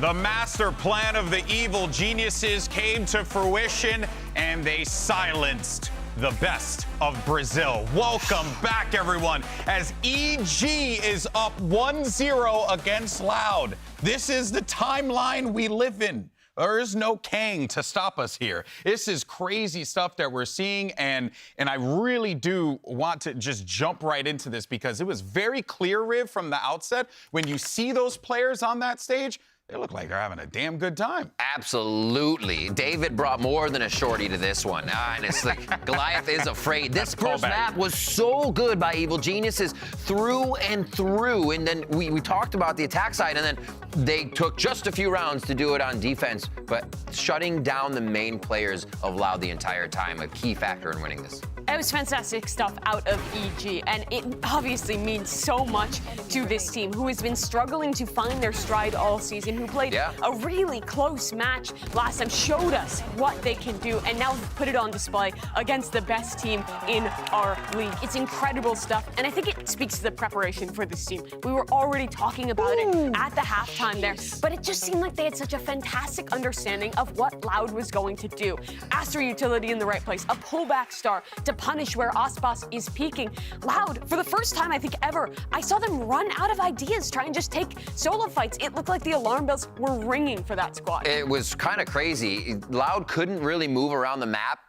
The master plan of the evil geniuses came to fruition, and they silenced the best of Brazil. Welcome back, everyone, as EG is up 1-0 against Loud. This is the timeline we live in. There is no Kang to stop us here. This is crazy stuff that we're seeing, and I really do want to just jump right into this because it was very clear, Riv, from the outset, when you see those players on that stage, they look like they're having a damn good time. Absolutely. David brought more than a shorty to this one. And it's like Goliath is afraid. This first map was so good by Evil Geniuses through and through. And then we talked about the attack side, and then they took just a few rounds to do it on defense, but shutting down the main players of Loud the entire time, a key factor in winning this. It was fantastic stuff out of EG, and it obviously means so much to this team, who has been struggling to find their stride all season, who played a really close match last time, showed us what they can do, and now put it on display against the best team in our league. It's incredible stuff, and I think it speaks to the preparation for this team. We were already talking about it at the halftime there, but it just seemed like they had such a fantastic understanding of what Loud was going to do. Astra utility in the right place, a pullback star to punish where Ospas is peaking. Loud, for the first time I think ever, I saw them run out of ideas, try and just take solo fights. It looked like the alarm bells were ringing for that squad. It was kind of crazy. Loud couldn't really move around the map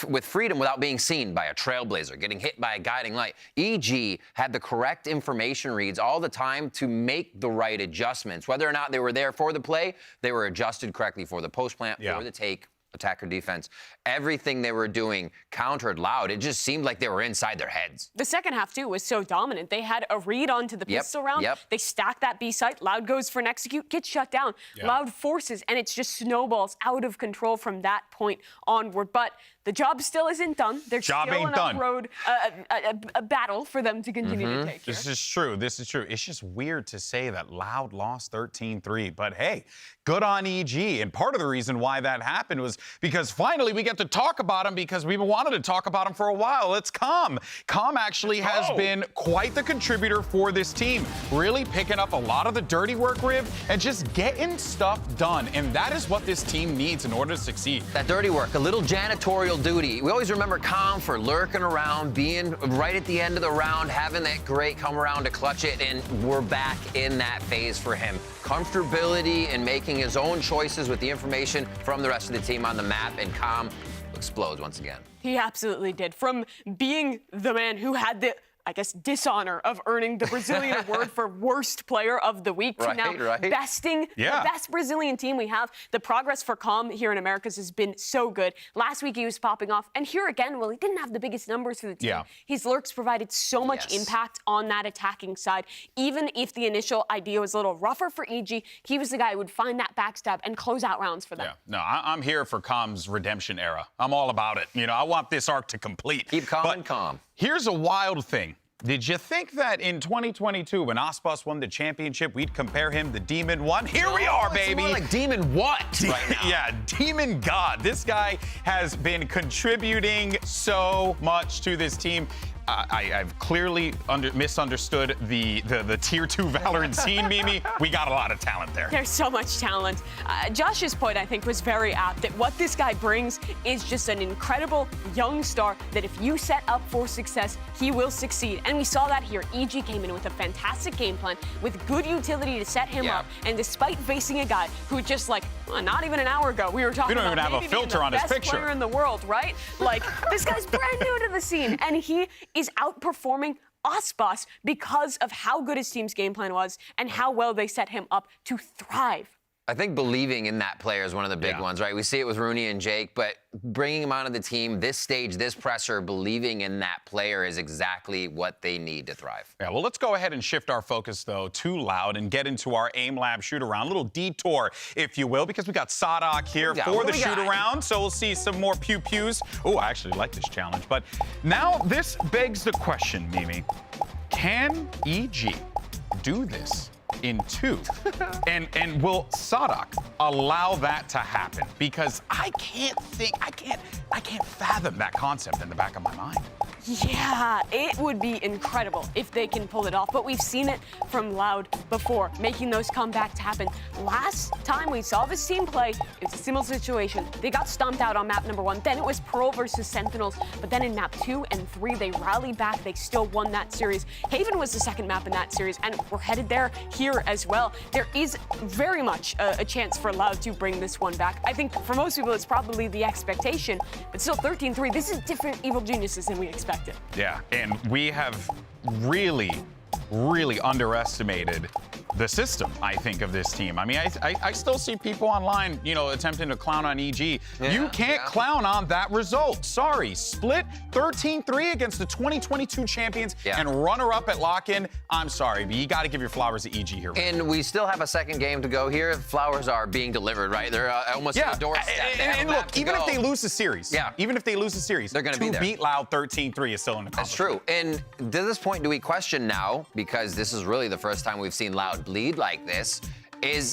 with freedom without being seen by a trailblazer, getting hit by a guiding light. EG had the correct information reads all the time to make the right adjustments. Whether or not they were there for the play, they were adjusted correctly for the post plant, for the take, attack or defense. Everything they were doing countered Loud. It just seemed like they were inside their heads. The second half, too, was so dominant. They had a read onto the pistol round. They stacked that B site. Loud goes for an execute, gets shut down. Loud forces, and it's just snowballs out of control from that point onward. But the job still isn't done. There's still an up-road, a battle for them to continue to take. This is true. This is true. It's just weird to say that Loud lost 13-3. But, hey, good on EG. And part of the reason why that happened was because finally we get to talk about him, because we've wanted to talk about him for a while. It's Com. Com actually has been quite the contributor for this team, really picking up a lot of the dirty work, Riv, and just getting stuff done. And that is what this team needs in order to succeed. That dirty work, a little janitorial duty. We always remember Com for lurking around, being right at the end of the round, having that great come around to clutch it, and we're back in that phase for him. Comfortability and making his own choices with the information from the rest of the team on the map, and Com explodes once again. He absolutely did. From being the man who had the, I guess, dishonor of earning the Brazilian award for worst player of the week to now besting the best Brazilian team we have. The progress for Com here in Americas has been so good. Last week he was popping off, and here again, well, he didn't have the biggest numbers for the team. His lurks provided so much impact on that attacking side. Even if the initial idea was a little rougher for EG, he was the guy who would find that backstab and close out rounds for them. No, I'm here for Com's redemption era. I'm all about it. You know, I want this arc to complete. Keep calm and calm. Here's a wild thing. Did you think that in 2022, when Ospas won the championship, we'd compare him to Demon 1? Here we are, baby. It's more like Demon what right now? Yeah, Demon God. This guy has been contributing so much to this team. I've clearly misunderstood the Tier 2 Valorant scene, Mimi. We got a lot of talent there. There's so much talent. Josh's point, I think, was very apt, that what this guy brings is just an incredible young star that if you set up for success, he will succeed. And we saw that here. EG came in with a fantastic game plan, with good utility to set him up. And despite facing a guy who just, like, not even an hour ago, we were talking about even have a filter on his picture. Best player in the world, right? Like, this guy's brand new to the scene, and he is outperforming Ospas because of how good his team's game plan was and how well they set him up to thrive. I think believing in that player is one of the big ones, right? We see it with Rooney and Jake, but bringing him onto the team, this stage, this pressure, believing in that player is exactly what they need to thrive. Yeah, well, let's go ahead and shift our focus, though, to Loud and get into our aim lab shoot-around. A little detour, if you will, because we got Sadak here for the shoot-around, so we'll see some more pew-pews. Oh, I actually like this challenge. But now this begs the question, Mimi. Can EG do this in 2. and will Sadak allow that to happen? Because I can't fathom that concept in the back of my mind. Yeah, it would be incredible if they can pull it off, but we've seen it from Loud before, making those comebacks happen. Last time we saw this team play, it was a similar situation. They got stomped out on map number 1, then it was Pearl versus Sentinels, but then in map 2 and 3, they rallied back, they still won that series. Haven was the second map in that series, and we're headed there here as well. There is very much a chance for Loud to bring this one back. I think for most people, it's probably the expectation, but still 13-3, this is different Evil Geniuses than we expected. Yeah, and we have really underestimated the system, I think, of this team. I mean, I still see people online, you know, attempting to clown on EG. Yeah, you can't clown on that result. Sorry. Split 13-3 against the 2022 champions and runner-up at lock-in. I'm sorry, but you got to give your flowers to EG here. And we still have a second game to go here. Flowers are being delivered, right? They're almost at the doorstep. And look, even if they lose the series, they're going to be there. Beat Loud 13-3 is still an accomplishment. That's true. And to this point, do we question now, because this is really the first time we've seen Loud bleed like this,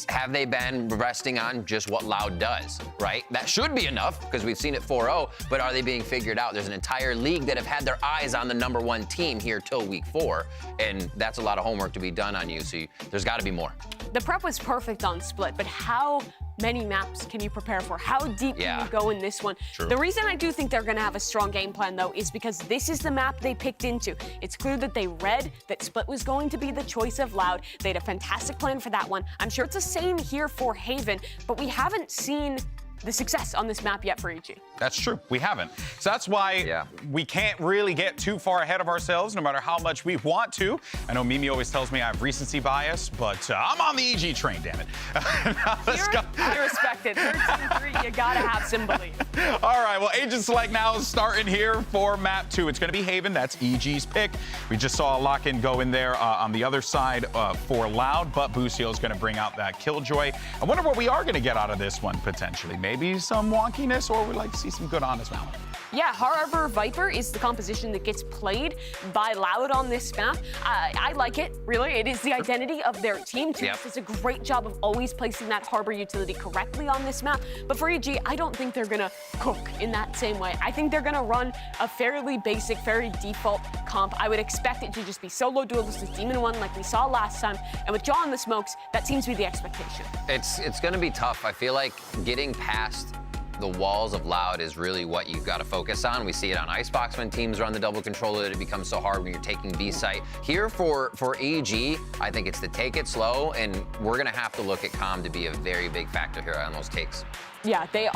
have they been resting on just what Loud does, right? That should be enough, because we've seen it 4-0, but are they being figured out? There's an entire league that have had their eyes on the #1 team here till week 4, and that's a lot of homework to be done on you, so there's got to be more. The prep was perfect on Split, but how many maps can you prepare for? How deep can you go in this one? True. The reason I do think they're going to have a strong game plan, though, is because this is the map they picked into. It's clear that they read that Split was going to be the choice of Loud. They had a fantastic plan for that one. I'm sure it's the same here for Haven, but we haven't seen the success on this map yet for EG. That's true. We haven't. So that's why we can't really get too far ahead of ourselves, no matter how much we want to. I know Mimi always tells me I have recency bias, but I'm on the EG train, damn it. Now, let's go. I respect it. 13-3, you gotta have some belief. All right, well, Agent Select now is starting here for map 2. It's gonna be Haven. That's EG's pick. We just saw a lock-in go in there on the other side for Loud, but Busio is gonna bring out that Killjoy. I wonder what we are gonna get out of this one, potentially. Maybe some wonkiness, or we'd like to see some good honest valor. Yeah, Harbor Viper is the composition that gets played by Loud on this map. I like it, really. It is the identity of their team, too. It does a great job of always placing that Harbor utility correctly on this map. But for EG, I don't think they're going to cook in that same way. I think they're going to run a fairly basic, very default comp. I would expect it to just be solo duelist with Demon 1 like we saw last time. And with Jaw in the smokes, that seems to be the expectation. It's going to be tough. I feel like getting past the walls of Loud is really what you've got to focus on. We see it on Icebox when teams run the double controller that it becomes so hard when you're taking B site. Here for EG, I think it's to take it slow, and we're going to have to look at Calm to be a very big factor here on those takes. Yeah, they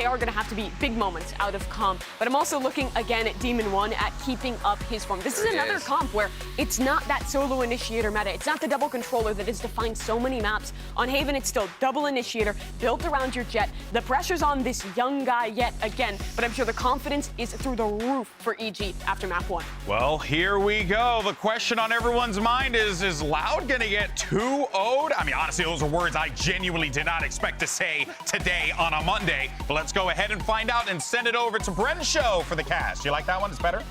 are going to have to be big moments out of Calm. But I'm also looking again at Demon 1 at keeping up his form. This is another comp where it's not that solo initiator meta. It's not the double controller that has defined so many maps. On Haven, it's still double initiator built around your jet. The pressure's on this young guy yet again, but I'm sure the confidence is through the roof for EG after map 1. Well, here we go. The question on everyone's mind is Loud going to get 2-0'd? I mean, honestly, those are words I genuinely did not expect to say today on a Monday. But let's go ahead and find out and send it over to Brent's show for the cast. You like that one? It's better?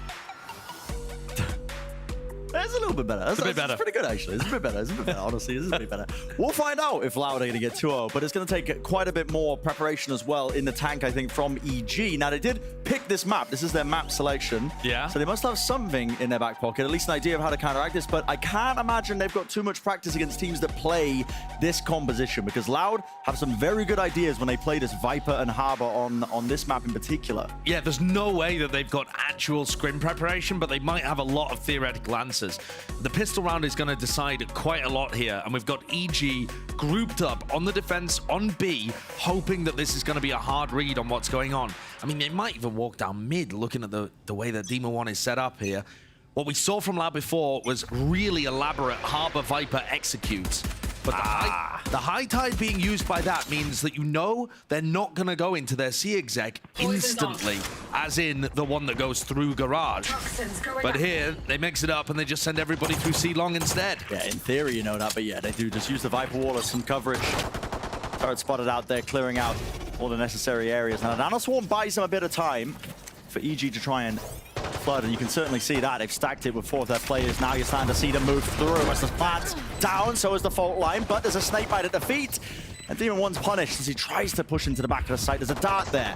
It's a little bit better. It's a bit better. It's pretty good, actually. It's a bit better. It's a bit better, honestly. It's a bit better. We'll find out if Loud are going to get 2-0, but it's going to take quite a bit more preparation as well in the tank, I think, from EG. Now, they did pick this map. This is their map selection. Yeah. So they must have something in their back pocket, at least an idea of how to counteract this, but I can't imagine they've got too much practice against teams that play this composition, because Loud have some very good ideas when they play this Viper and Harbor on this map in particular. Yeah, there's no way that they've got actual scrim preparation, but they might have a lot of theoretical answers. The pistol round is going to decide quite a lot here, and we've got EG grouped up on the defense on B, hoping that this is going to be a hard read on what's going on. I mean, they might even walk down mid, looking at the way that Demon 1 is set up here. What we saw from Loud before was really elaborate Harbor Viper executes. But the high tide being used by that means that you know they're not going to go into their C exec instantly, as in the one that goes through garage. But here, they mix it up and they just send everybody through C long instead. Yeah, in theory you know that, but yeah, they do just use the Viper wall as some coverage. Turret spotted out there, clearing out all the necessary areas. Now, Nano Swarm buys them a bit of time for EG to try and Flood, and you can certainly see that. They've stacked it with 4 of their players. Now you're starting to see them move through as the plant's down, so is the fault line, but there's a snake bite at the feet. And Demon One's punished as he tries to push into the back of the site. There's a dart there.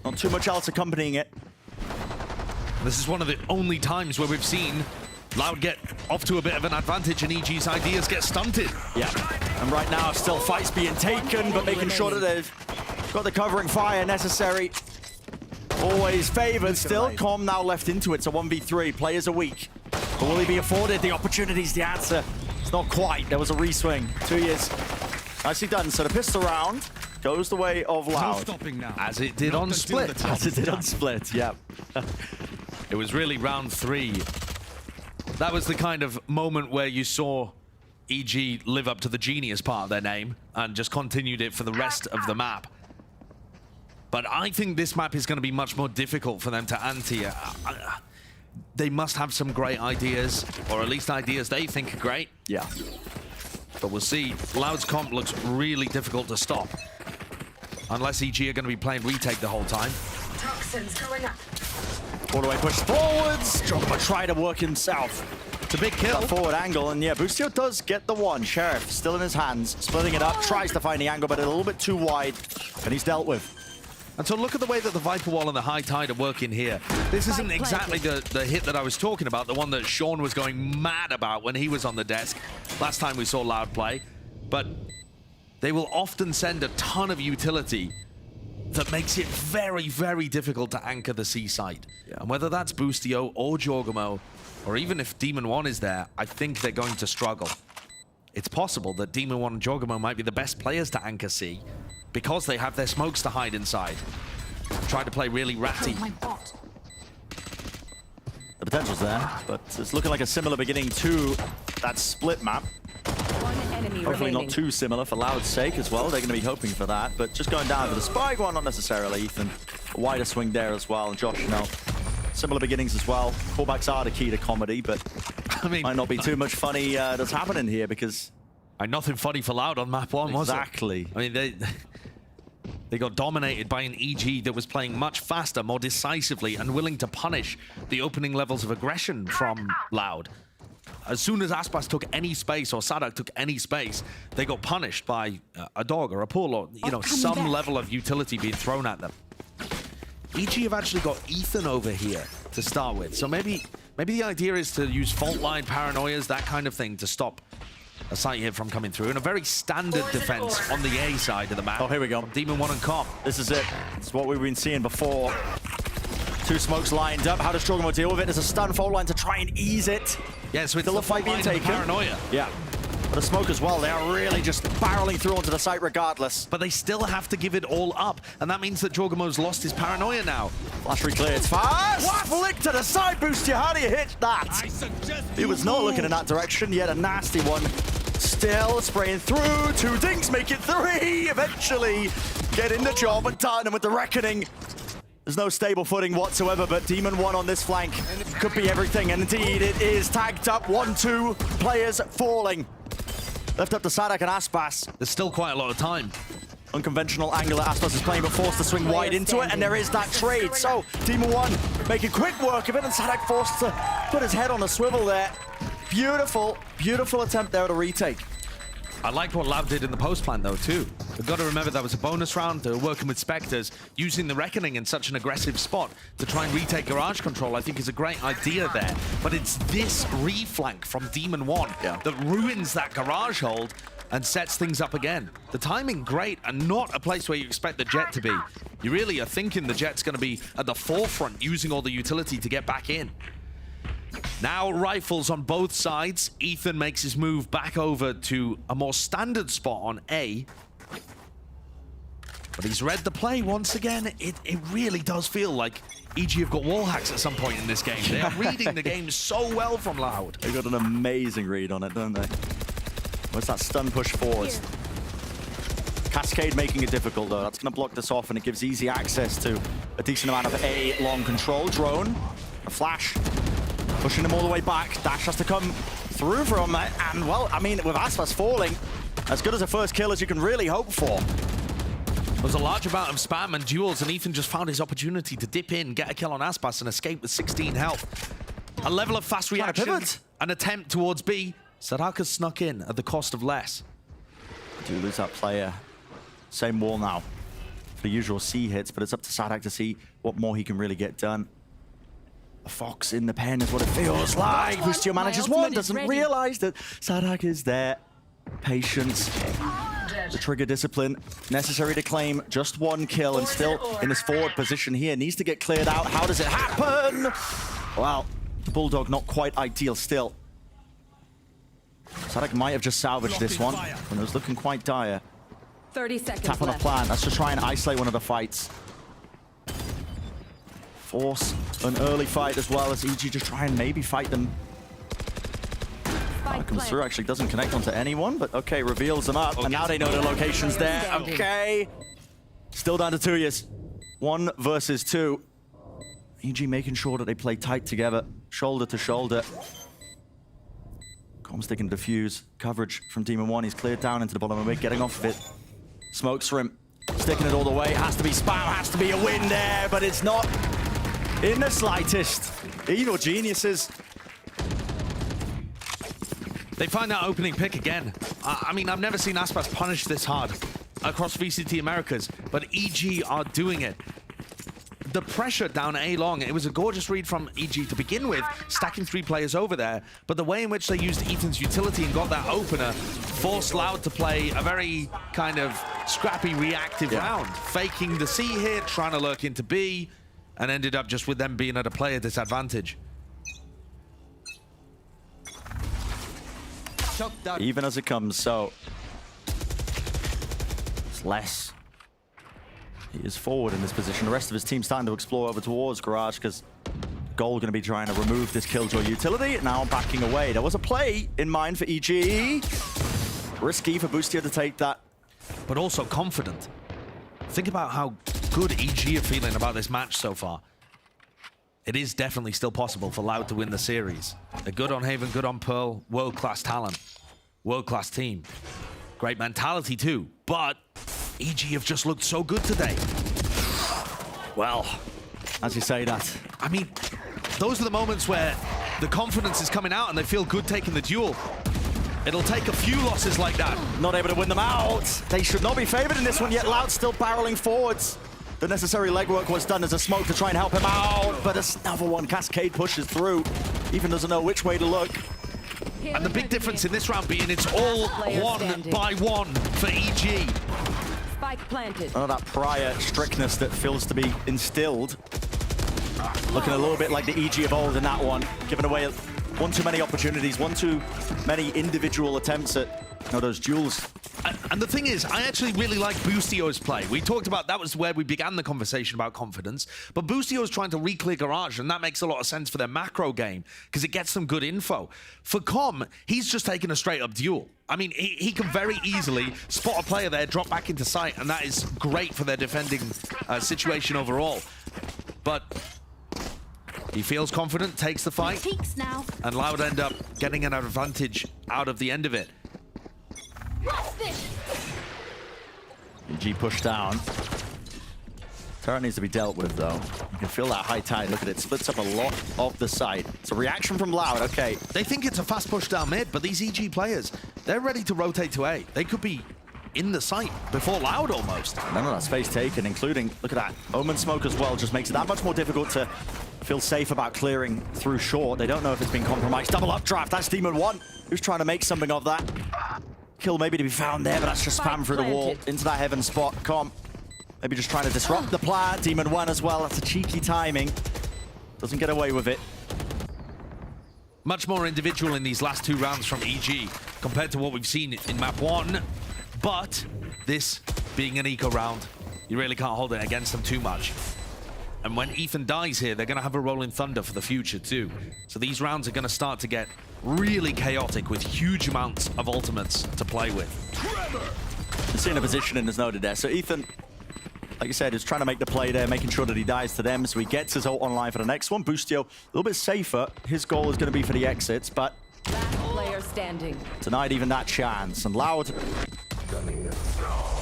Not too much else accompanying it. This is one of the only times where we've seen Loud get off to a bit of an advantage and EG's ideas get stunted. Yeah, and right now still fights being taken, but making sure that they've got the covering fire necessary. Always favored still. Com now left into it, so 1v3. Players are weak. But will he be afforded the opportunities? The answer is not quite. There was a reswing. 2 years. Nicely done. So the pistol round goes the way of Loud. No stopping now. As it did on Split. As it did on Split, yeah. It was really round 3. That was the kind of moment where you saw EG live up to the genius part of their name and just continued it for the rest of the map. But I think this map is going to be much more difficult for them to ante. They must have some great ideas, or at least ideas they think are great. Yeah. But we'll see. Loud's comp looks really difficult to stop. Unless EG are going to be playing retake the whole time. Toxins going up. All the way pushed forwards. Jogma try to work himself. It's a big kill. That forward angle, and yeah, Boostio does get the one. Sheriff still in his hands, splitting it up, tries to find the angle, but a little bit too wide, and he's dealt with. And so look at the way that the Viper Wall and the High Tide are working here. This isn't exactly the hit that I was talking about, the one that Sean was going mad about when he was on the desk last time we saw Loud play. But they will often send a ton of utility that makes it very, very difficult to anchor the C site. Yeah. And whether that's Boostio or Jorgamo, or even if Demon One is there, I think they're going to struggle. It's possible that Demon One and Jorgamo might be the best players to anchor C, because they have their smokes to hide inside. Try to play really ratty. The potential's there, but it's looking like a similar beginning to that Split map. Hopefully not too similar for Loud's sake as well. They're going to be hoping for that, but just going down to the Spike one, not necessarily. Ethan, a wider swing there as well. And Josh, you know, similar beginnings as well. Callbacks are the key to comedy, but I mean, might not be too much funny that's happening here because... Nothing funny for Loud on map 1, was it? Exactly. I mean, they got dominated by an EG that was playing much faster, more decisively, and willing to punish the opening levels of aggression from Loud. As soon as Aspas took any space or Sadak took any space, they got punished by a dog or a pull or, you know, some level of utility being thrown at them. EG have actually got Ethan over here to start with, so maybe the idea is to use fault line paranoias, that kind of thing, to stop a site hit from coming through, and a very standard defense on the A side of the map. Oh, here we go. Demon One and Com. This is it. It's what we've been seeing before. 2 smokes lined up. How does Jorgamo deal with it? There's a stun fault line to try and ease it. Yeah, so it's still a fight being taken. Paranoia. Yeah. But the smoke as well, they are really just barreling through onto the site regardless. But they still have to give it all up, and that means that Jorgamo's lost his paranoia now. Flash reclear, it's fast! What? Flick to the side, Boostio, how do you hit that? He was not looking in that direction, yet a nasty one. Still spraying through, 2 dinks make it 3, eventually getting the job done, and with the Reckoning, there's no stable footing whatsoever, but Demon One on this flank could be everything, and indeed it is. Tagged up, 1-2, players falling. Left up to Sadak and Aspas. There's still quite a lot of time. Unconventional angle that Aspas is playing, but forced to swing wide into it, and there is that trade. So, Demon One making quick work of it, and Sadak forced to put his head on a swivel there. Beautiful, beautiful attempt there at a retake. I liked what Loud did in the post plan, though, too. We've got to remember that was a bonus round. They were working with Spectres. Using the Reckoning in such an aggressive spot to try and retake garage control, I think, is a great idea there. But it's this reflank from Demon One that ruins that garage hold and sets things up again. The timing, great, and not a place where you expect the Jet to be. You really are thinking the Jet's going to be at the forefront, using all the utility to get back in. Now rifles on both sides. Ethan makes his move back over to a more standard spot on A. But he's read the play once again. It really does feel like EG have got wall hacks at some point in this game. They are reading the game so well from Loud. They've got an amazing read on it, don't they? What's that stun push forwards? Cascade making it difficult, though. That's going to block this off, and it gives easy access to a decent amount of A long control. Drone, a flash. Pushing him all the way back. Dash has to come through from it. And, well, I mean, with Aspas falling, as good as a first kill as you can really hope for. There was a large amount of spam and duels, and Ethan just found his opportunity to dip in, get a kill on Aspas, and escape with 16 health. A level of fast reaction, an attempt towards B. Sadaka snuck in at the cost of less. Do lose that player. Same wall now. For the usual C hits, but it's up to Sadak to see what more he can really get done. A fox in the pen is what it feels like. Boostio manages one, doesn't realize that Sadak is there. Patience. The trigger discipline necessary to claim just one kill, and still in this forward position here. Needs to get cleared out. How does it happen? Well, the Bulldog not quite ideal still. Sadak might have just salvaged this one when it was looking quite dire. 30 seconds Tap on a left. plan. Let's just try and isolate one of the fights. Force an early fight as well as EG just try and maybe fight them. Comes through, actually doesn't connect onto anyone, but okay, reveals them up, and now they know the location's there. Okay. Still down to 2 years. 1 versus 2. EG making sure that they play tight together, shoulder to shoulder. Comms taking diffuse. Coverage from Demon 1. He's cleared down into the bottom of the mid, getting off of it. Smokes for him. Sticking it all the way. Has to be spam, has to be a win there, but it's not in the slightest. Evil geniuses. They find that opening pick again. I mean, I've never seen Aspas punish this hard across VCT Americas, but EG are doing it. The pressure down A long, it was a gorgeous read from EG to begin with, stacking 3 players over there, but the way in which they used Ethan's utility and got that opener forced Loud to play a very kind of scrappy reactive round, faking the C hit, trying to lurk into B, and ended up just with them being at a player disadvantage. Even as it comes, so it's less. He is forward in this position. The rest of his team starting to explore over towards Garage because Goal going to be trying to remove this Killjoy utility. Now backing away. There was a play in mind for EG. Risky for Boostio to take that. But also confident. Think about how good EG are feeling about this match so far. It is definitely still possible for Loud to win the series. They're good on Haven, good on Pearl, world-class talent, world-class team. Great mentality too, but EG have just looked so good today. Well, as you say that. I mean, those are the moments where the confidence is coming out and they feel good taking the duel. It'll take a few losses like that. Not able to win them out. They should not be favored in this one, yet Loud still barreling forwards. The necessary legwork was done as a smoke to try and help him out, but another one, Cascade pushes through. Even doesn't know which way to look. And the big difference in this round being it's all one by one for EG. Spike planted. None of that prior strictness that feels to be instilled. Looking a little bit like the EG of old in that one. Giving away one too many opportunities, one too many individual attempts at those duels. And the thing is, I actually really like Boostio's play. We talked about, that was where we began the conversation about confidence, but Boostio's trying to re-clear Garage, and that makes a lot of sense for their macro game, because it gets some good info. For Com, he's just taking a straight-up duel. I mean, he can very easily spot a player there, drop back into sight, and that is great for their defending situation overall. But he feels confident, takes the fight, and Loud end up getting an advantage out of the end of it. EG pushed down. Turret needs to be dealt with, though. You can feel that high tide. Look at it. Splits up a lot of the side. It's a reaction from Loud. Okay. They think it's a fast push down mid, but these EG players, they're ready to rotate to A. They could be in the site before Loud almost. None of that space taken, including, look at that, Omen smoke as well, just makes it that much more difficult to feel safe about clearing through short. They don't know if it's been compromised. Double updraft. That's Demon 1, who's trying to make something of that. Kill maybe to be found there, but that's just spam through the wall into that heaven spot. Com maybe just trying to disrupt the plan. Demon 1 as well. That's a cheeky timing. Doesn't get away with it. Much more individual in these last 2 rounds from EG compared to what we've seen in map 1. But this being an eco round, you really can't hold it against them too much. And when Ethan dies here, they're going to have a Rolling Thunder for the future too. So these rounds are going to start to get really chaotic with huge amounts of ultimates to play with. He's in a position and is noted there. So Ethan, like you said, is trying to make the play there, making sure that he dies to them, so he gets his ult online for the next one. Boostio, a little bit safer. His goal is going to be for the exits, but Last player standing. denied even that chance. And Loud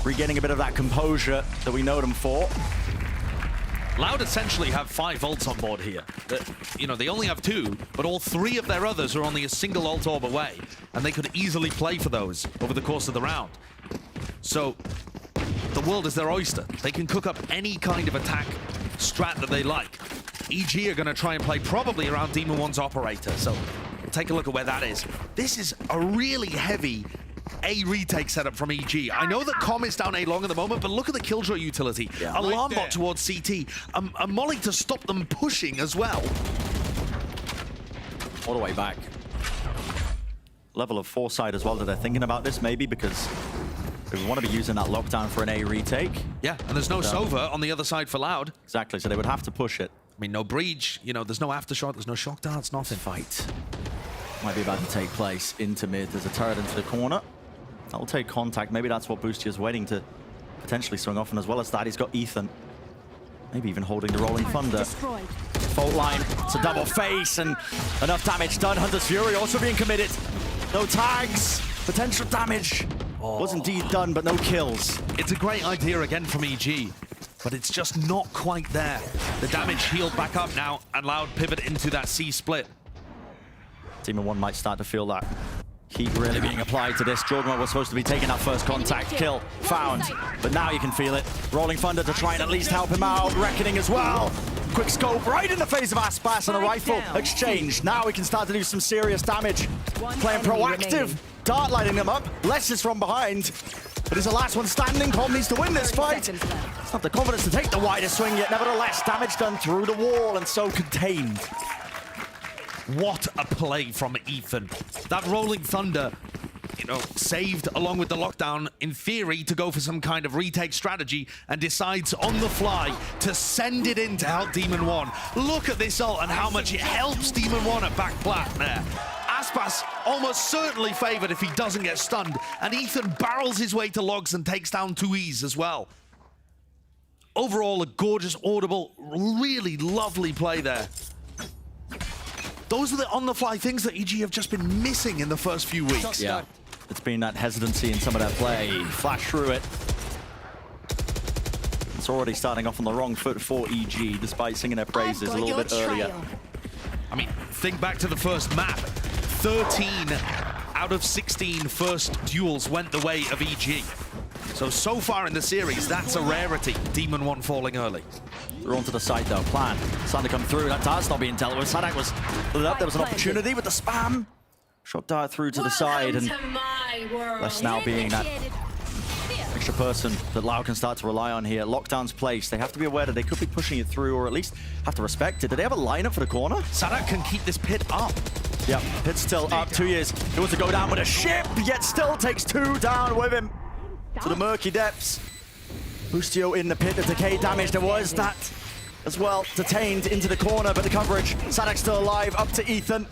Regaining a bit of that composure that we know them for. Loud essentially have 5 ults on board here. You know, they only have 2, but all 3 of their others are only a single ult orb away, and they could easily play for those over the course of the round. So, the world is their oyster. They can cook up any kind of attack strat that they like. EG are going to try and play probably around Demon 1's operator, so take a look at where that is. This is a really heavy A retake setup from EG. I know that Com is down A long at the moment, but look at the Killjoy utility. Yeah. Alarm Right bot towards CT. A molly to stop them pushing as well. All the way back. Level of foresight as well that they're thinking about this, maybe, because we want to be using that lockdown for an A retake. Yeah, and there's no Sova on the other side for Loud. Exactly, so they would have to push it. I mean, no breach, you know, there's no aftershock, there's no shock darts, nothing. Fight might be about to take place into mid. There's a turret into the corner. That will take contact. Maybe that's what Boosty is waiting to potentially swing off. And as well as that, he's got Ethan. Maybe even holding the Rolling Thunder. Fault line, it's a double face and enough damage done. Hunter's Fury also being committed. No tags, potential damage was indeed done, but no kills. It's a great idea again from EG, but it's just not quite there. The damage healed back up now, and Loud pivot into that C split. Demon 1 might start to feel that heat really being applied to this. Jordan was supposed to be taking that first contact. Kill found, but now you can feel it. Rolling Thunder to try and at least help him out. Reckoning as well. Quick scope right in the face of Aspas and a rifle exchange. Now we can start to do some serious damage. Playing proactive, dart lighting them up. Less is from behind, but he's the last one standing. Com needs to win this fight. It's not the confidence to take the wider swing yet. Nevertheless, damage done through the wall and so contained. What a play from Ethan. That Rolling Thunder, you know, saved along with the lockdown, in theory, to go for some kind of retake strategy, and decides on the fly to send it in to help Demon 1. Look at this ult and how much it helps Demon 1 at back plat there. Aspas almost certainly favored if he doesn't get stunned, and Ethan barrels his way to logs and takes down 2Es as well. Overall, a gorgeous, audible, really lovely play there. Those are the on-the-fly things that EG have just been missing in the first few weeks. Yeah, it's been that hesitancy in some of their play. Flash through it. It's already starting off on the wrong foot for EG, despite singing their praises a little bit earlier. I mean, think back to the first map. 13 out of 16 first duels went the way of EG. So far in the series, that's a rarity. Demon 1 falling early. They're onto the side though. Plan. Starting to come through. That dart's not being dealt with. Sadak was lit up. There was an opportunity with the spam. Shot dart through to the side, and less now being that extra person that Lau can start to rely on here. Lockdown's place. They have to be aware that they could be pushing it through, or at least have to respect it. Do they have a lineup for the corner? Sadak can keep this pit up. Yeah, pit's still up. 2 years. He wants to go down with a ship, yet still takes 2 down with him to the murky depths. Boostio in the pit, the decay damage. There was that as well, detained into the corner, but the coverage. Sadak's still alive, up to Ethan.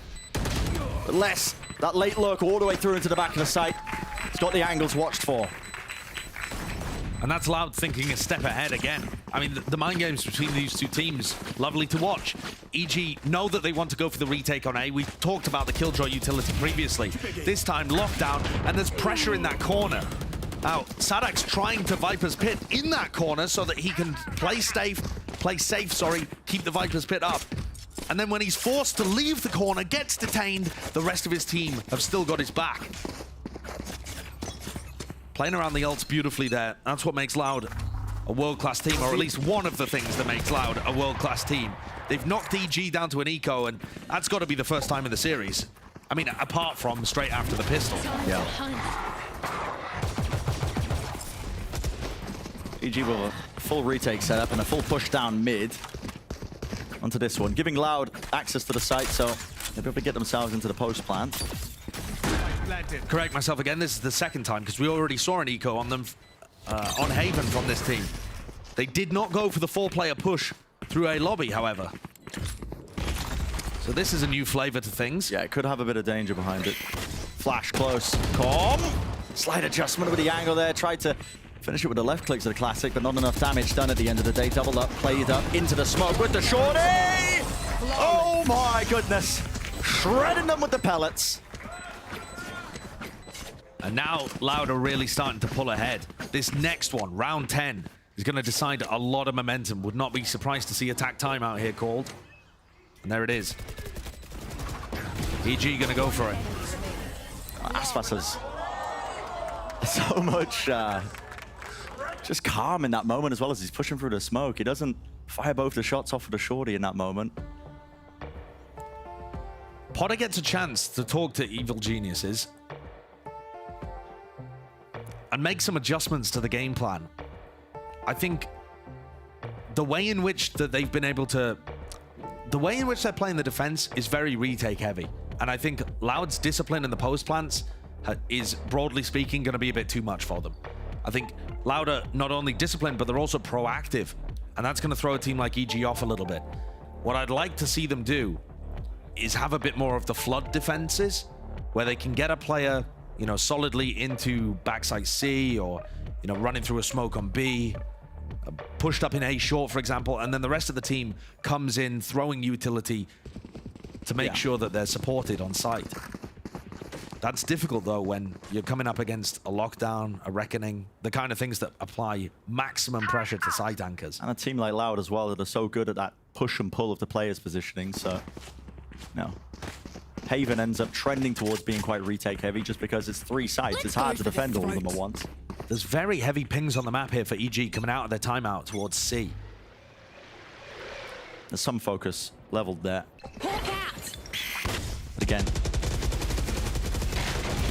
But less, that late lurk all the way through into the back of the site. He's got the angles watched for. And that's Loud thinking a step ahead again. I mean, the mind games between these two teams, lovely to watch. EG know that they want to go for the retake on A. We talked about the Killjoy utility previously. This time, lockdown, and there's pressure in that corner. Now, Sadak's trying to Viper's Pit in that corner so that he can play safe, keep the Viper's Pit up. And then when he's forced to leave the corner, gets detained, the rest of his team have still got his back. Playing around the ults beautifully there. That's what makes Loud a world-class team, or at least one of the things that makes Loud a world-class team. They've knocked EG down to an eco, and that's got to be the first time in the series. I mean, apart from straight after the pistol. Yeah. EG with a full retake setup and a full push down mid onto this one, giving Loud access to the site, so they'll be able to get themselves into the post plant. Correct myself again, this is the second time, because we already saw an eco on them, on Haven from this team. They did not go for the 4-player push through a lobby, however. So this is a new flavor to things. Yeah, it could have a bit of danger behind it. Flash close. Com! Slight adjustment with the angle there, tried to finish it with the left clicks of the classic, but not enough damage done at the end of the day. Doubled up, played up into the smoke with the shorty! Oh my goodness! Shredding them with the pellets. And now Loud are really starting to pull ahead. This next one, round 10, is going to decide a lot of momentum. Would not be surprised to see attack timeout here called. And there it is. EG going to go for it. Aspas has so much just calm in that moment, as well as he's pushing through the smoke. He doesn't fire both the shots off of the shorty in that moment. Potter gets a chance to talk to Evil Geniuses and make some adjustments to the game plan. I think the way in which that they've been able to, the way in which they're playing the defense is very retake heavy. And I think Loud's discipline in the post plants is, broadly speaking, going to be a bit too much for them. I think Loud are not only disciplined, but they're also proactive. And that's going to throw a team like EG off a little bit. What I'd like to see them do is have a bit more of the flood defenses, where they can get a player, you know, solidly into backside C, or, you know, running through a smoke on B, pushed up in A short, for example, and then the rest of the team comes in throwing utility to make sure that they're supported on site. That's difficult, though, when you're coming up against a lockdown, a reckoning, the kind of things that apply maximum pressure to site anchors. And a team like Loud as well that are so good at that push and pull of the players' positioning, so, no. Haven ends up trending towards being quite retake heavy just because it's 3 sites. It's hard to defend all of them at once. There's very heavy pings on the map here for EG coming out of their timeout towards C. There's some focus leveled there. But again,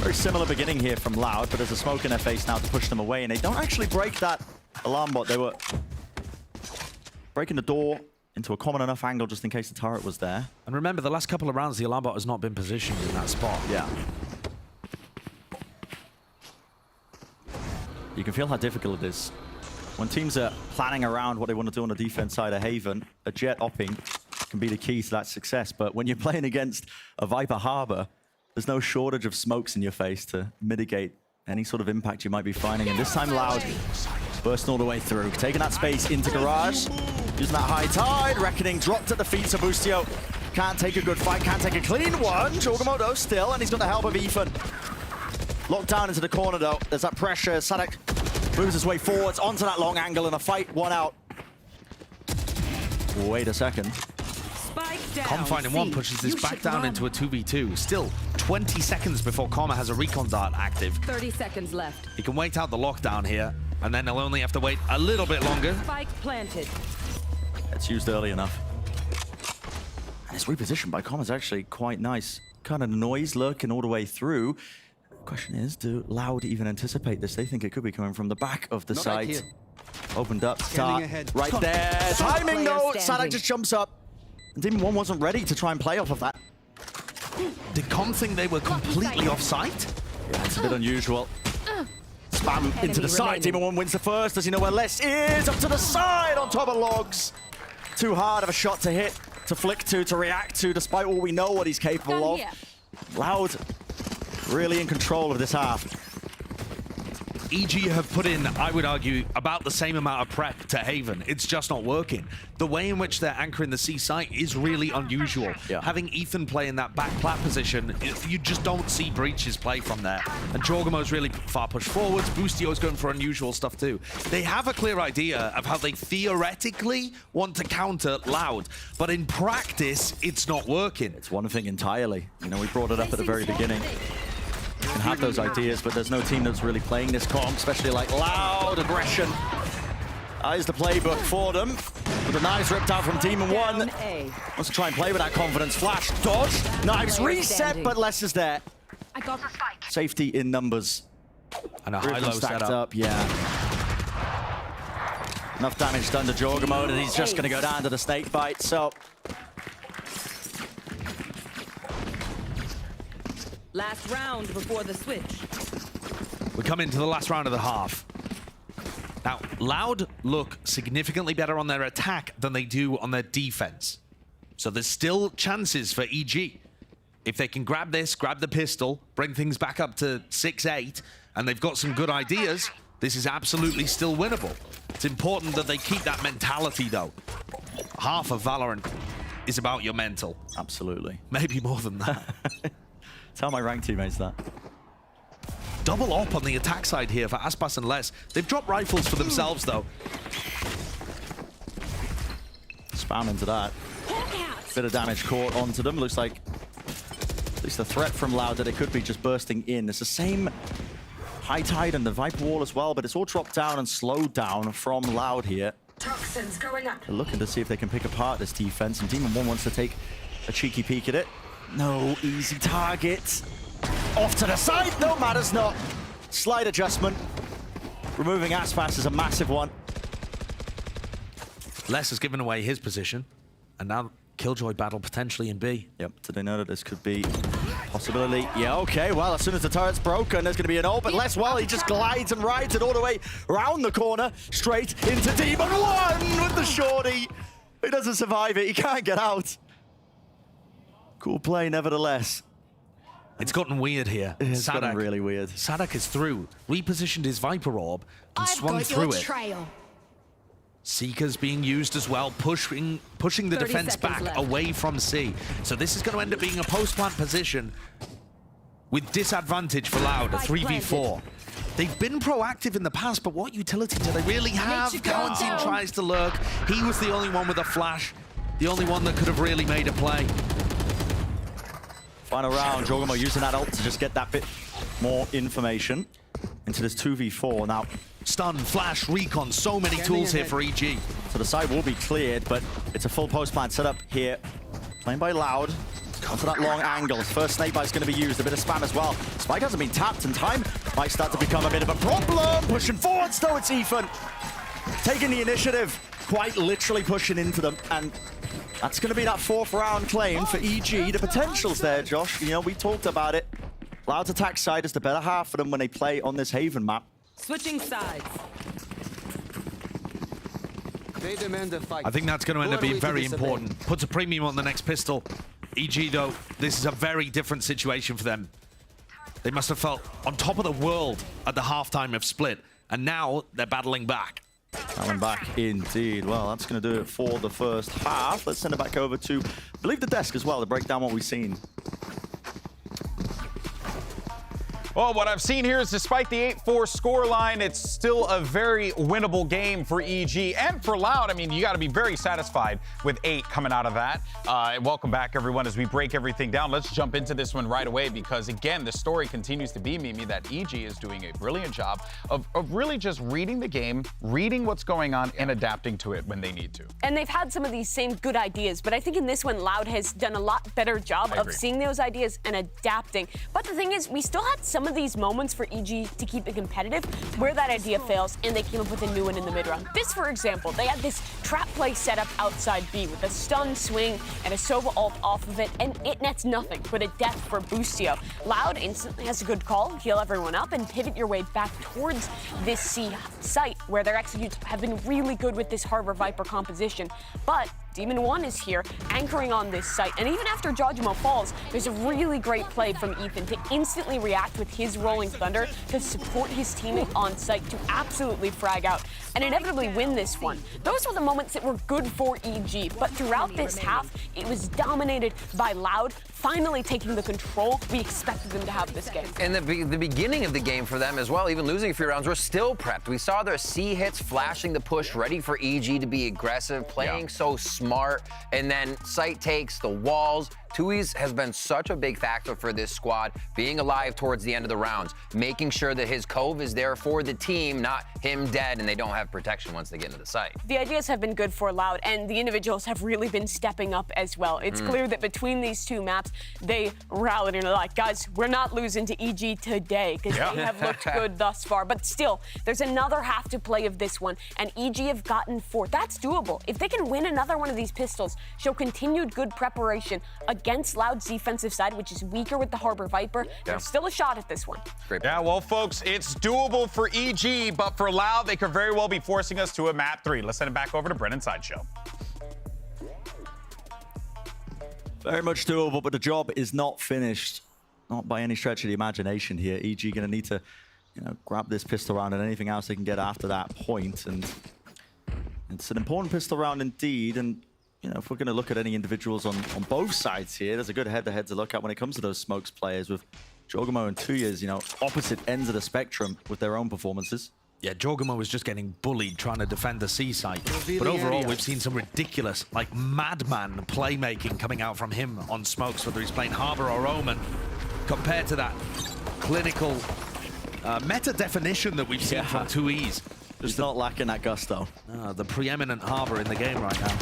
very similar beginning here from Loud, but there's a smoke in their face now to push them away, and they don't actually break that alarm bot. They were breaking the door into a common enough angle just in case the turret was there. And remember, the last couple of rounds, the alarm bot has not been positioned in that spot. Yeah. You can feel how difficult it is. When teams are planning around what they want to do on the defense side of Haven, a jet opping can be the key to that success. But when you're playing against a Viper Harbor, there's no shortage of smokes in your face to mitigate any sort of impact you might be finding. And this time Loud bursting all the way through, taking that space into Garage, using that high tide. Reckoning dropped at the feet, so Boostio can't take a good fight, can't take a clean one. Jorgamoto still, and he's got the help of Ethan. Locked down into the corner, though. There's that pressure. Sadek moves his way forwards onto that long angle, and a fight, 1 out. Wait a second. Confine in 1 pushes this back down into a 2v2. Still 20 seconds before Karma has a recon dart active. 30 seconds left. He can wait out the lockdown here, and then he'll only have to wait a little bit longer. Spike planted. It's used early enough. And his reposition by Karma is actually quite nice. Kind of noise lurking all the way through. Question is, do Loud even anticipate this? They think it could be coming from the back of the site. Opened up, start right there. Timing though, Sadek just jumps up. And Demon 1 wasn't ready to try and play off of that. Did Com think they were completely off site? Yeah, it's a bit unusual. Spam into the side. Demon 1 wins the first. Does he know where Les is? Up to the side on top of logs. Too hard of a shot to hit, to flick to react to, despite all we know what he's capable of. Loud really in control of this half. EG have put in, I would argue, about the same amount of prep to Haven. It's just not working. The way in which they're anchoring the C site is really unusual. Yeah. Having Ethan play in that back plat position, you just don't see Breaches play from there. And Jorgamo's really far pushed forwards. Boostio's going for unusual stuff too. They have a clear idea of how they theoretically want to counter Loud, but in practice, it's not working. It's one thing entirely. You know, we brought it up at the very beginning. You can have those ideas, but there's no team that's really playing this comp, especially like Loud aggression. That is the playbook for them. With the knives ripped out from Demon 1. Wants to try and play with that confidence. Flash, dodge, knives reset, but Les is there. I got the spike. Safety in numbers. And a high-low stacked setup. up, yeah. Enough damage done to Jorgamode, and he's just going to go down to the snake bite, so... Last round before the switch. We come into the last round of the half. Now, Loud look significantly better on their attack than they do on their defense. So there's still chances for EG. If they can grab this, grab the pistol, bring things back up to 6-8, and they've got some good ideas, this is absolutely still winnable. It's important that they keep that mentality, though. Half of Valorant is about your mental. Absolutely. Maybe more than that. Tell my rank teammates that. double up on the attack side here for Aspas and Les. They've dropped rifles for themselves, though. Spam into that. Bit of damage caught onto them. Looks like at least the threat from Loud that it could be just bursting in. It's the same high tide and the Viper wall as well, but it's all dropped down and slowed down from Loud here. Toxins going up. They're looking to see if they can pick apart this defense, and Demon 1 wants to take a cheeky peek at it. No easy target. Off to the side. No, matters not. Slight adjustment. Removing Aspas is a massive one. Les has given away his position, and now Killjoy battle potentially in B. Yep, do they know that this could be a possibility? Yeah, okay, well, as soon as the turret's broken, there's going to be an ult, but Les, well, he just glides and rides it all the way around the corner, straight into Demon 1 with the shorty. He doesn't survive it, he can't get out. Cool play, nevertheless. It's gotten weird here. It's gotten really weird. Sadak is through, repositioned his Viper Orb, and swung through it. Trail. Seeker's being used as well, pushing the 30 defense back left. away from C. So this is going to end up being a post-plant position with disadvantage for Loud, a 3v4. They've been proactive in the past, but what utility do they really have? Galantine tries to lurk. He was the only one with a flash, the only one that could have really made a play. Final round, Jorgamo using that ult to just get that bit more information into this 2v4. Now, Stun, flash, recon, so many tools here for EG. so the side will be cleared, but it's a full post-plant setup here. Playing by Loud. Onto that long angle. First snake bite is going to be used. A bit of spam as well. Spike hasn't been tapped, and time might start to become a bit of a problem. Pushing forwards, though, it's Ethan. Taking the initiative. Quite literally pushing into them. And that's going to be that 4th round claim for EG. The potential's there, Josh. You know, we talked about it. Loud's attack side is the better half for them when they play on this Haven map. Switching sides. They demand a fight. I think that's going to end up being very important. Puts a premium on the next pistol. EG, though, this is a very different situation for them. They must have felt on top of the world at the halftime of Split, and now they're battling back. Battling back indeed. Well, that's going to do it for the first half. Let's send it back over to, I believe, the desk as well to break down what we've seen. Well, what I've seen here is despite the 8-4 scoreline, it's still a very winnable game for EG and for Loud. I mean, you got to be very satisfied with 8 coming out of that. Welcome back, everyone, as we break everything down. Let's jump into this one right away because, again, the story continues to be, Mimi, that EG is doing a brilliant job of really just reading the game, reading what's going on, and adapting to it when they need to. And they've had some of these same good ideas, but I think in this one, Loud has done a lot better job of seeing those ideas and adapting. But the thing is, we still had some of these moments for EG to keep it competitive where that idea fails and they came up with a new one in the mid-run. This, for example, they had this trap play set up outside B with a stun swing and a Sova ult off of it, and it nets nothing but a death for Boostio. Loud instantly has a good call, heal everyone up, and pivot your way back towards this C site where their executes have been really good with this Harbor Viper composition. But Demon 1 is here, anchoring on this site, and even after Jojimo falls, there's a really great play from Ethan to instantly react with his Rolling Thunder to support his teammate on site to absolutely frag out and inevitably win this one. Those were the moments that were good for EG, but throughout this half, it was dominated by Loud, finally taking the control we expected them to have this game. And the beginning of the game for them as well, even losing a few rounds, we're still prepped. We saw their C hits flashing the push, ready for EG to be aggressive, playing so smart, and then site takes the walls. Tui's has been such a big factor for this squad, being alive towards the end of the rounds, making sure that his cove is there for the team, not him dead, and they don't have protection once they get into the site. The ideas have been good for Loud, and the individuals have really been stepping up as well. It's clear that between these two maps, they rallied and are like, guys, we're not losing to EG today, because they have looked good thus far. But still, there's another half to play of this one, and EG have gotten 4. That's doable. If they can win another one of these pistols, show continued good preparation against Loud's defensive side, which is weaker with the Harbor Viper, there's still a shot at this one. Great. Yeah, well, folks, it's doable for EG, but for Loud, they could very well be forcing us to a map 3. Let's send it back over to Brennan Sideshow. Very much doable, but the job is not finished. Not by any stretch of the imagination here. EG going to need to, grab this pistol round and anything else they can get after that point. And it's an important pistol round indeed. And if we're going to look at any individuals on both sides here, there's a good head-to-head to look at when it comes to those smokes players with Jorgamo and 2 years, you know, opposite ends of the spectrum with their own performances. Yeah, Jorgamo was just getting bullied trying to defend the C site. But overall, we've seen some ridiculous, like, madman playmaking coming out from him on smokes, whether he's playing Harbor or Omen, compared to that clinical meta definition that we've seen from 2Es. Just not lacking that gusto. The preeminent Harbor in the game right now.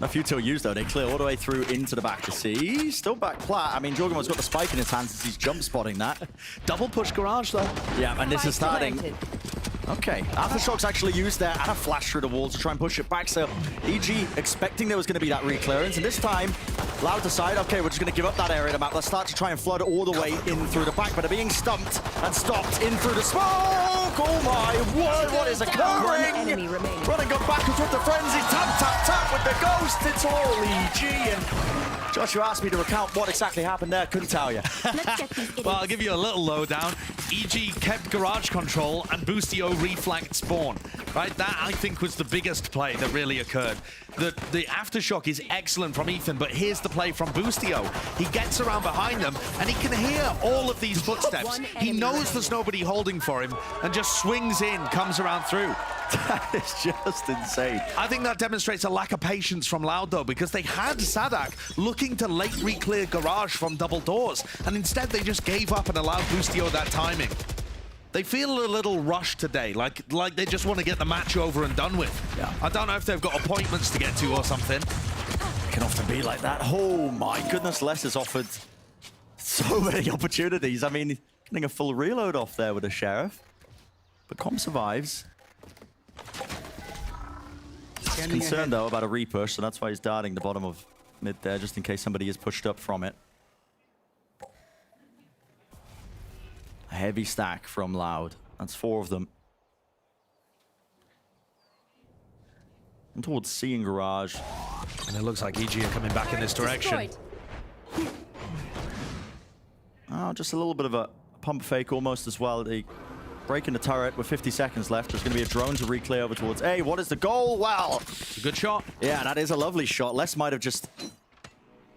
A few till used though, they clear all the way through into the back to C. Still back plat. I mean, Jorgamo's got the spike in his hands as he's jump spotting that. Double push garage though. Yeah, and this is starting. Planted. Okay, Aftershock's actually used there and a flash through the wall to try and push it back. So EG expecting there was going to be that reclearance, and this time Loud decide, okay, we're just going to give up that area of the map. Let's start to try and flood all the way in through the back, but they're being stumped and stopped in through the smoke. Oh my word, what is occurring? Enemy remaining. Running up backwards with the frenzy, tap, tap, tap with the ghost. It's all EG, and Joshua asked me to recount what exactly happened there. Couldn't tell you. Well, I'll give you a little lowdown. EG kept garage control and Boostio reflanked spawn. Right, that I think was the biggest play that really occurred. The aftershock is excellent from Ethan, but here's the play from Boostio. He gets around behind them and he can hear all of these footsteps. He knows there's nobody holding for him and just swings in, comes around through. That is just insane. I think that demonstrates a lack of patience from Loud, though, because they had Sadak looking to late re-clear garage from double doors, and instead they just gave up and allowed Boostio that timing. They feel a little rushed today, like they just want to get the match over and done with. Yeah. I don't know if they've got appointments to get to or something. It can often be like that. Oh my goodness, Les has offered so many opportunities. I mean, getting a full reload off there with a Sheriff. But Com survives. He's concerned though about a repush, so that's why he's darting the bottom of mid there, just in case somebody is pushed up from it. A heavy stack from Loud. That's 4 of them. And towards C in garage. And it looks like EG are coming back in this direction. Oh, just a little bit of a pump fake almost as well. They breaking the turret with 50 seconds left. There's going to be a drone to reclear over towards A. What is the goal? Well, It's a good shot. yeah, that is a lovely shot. Les might have just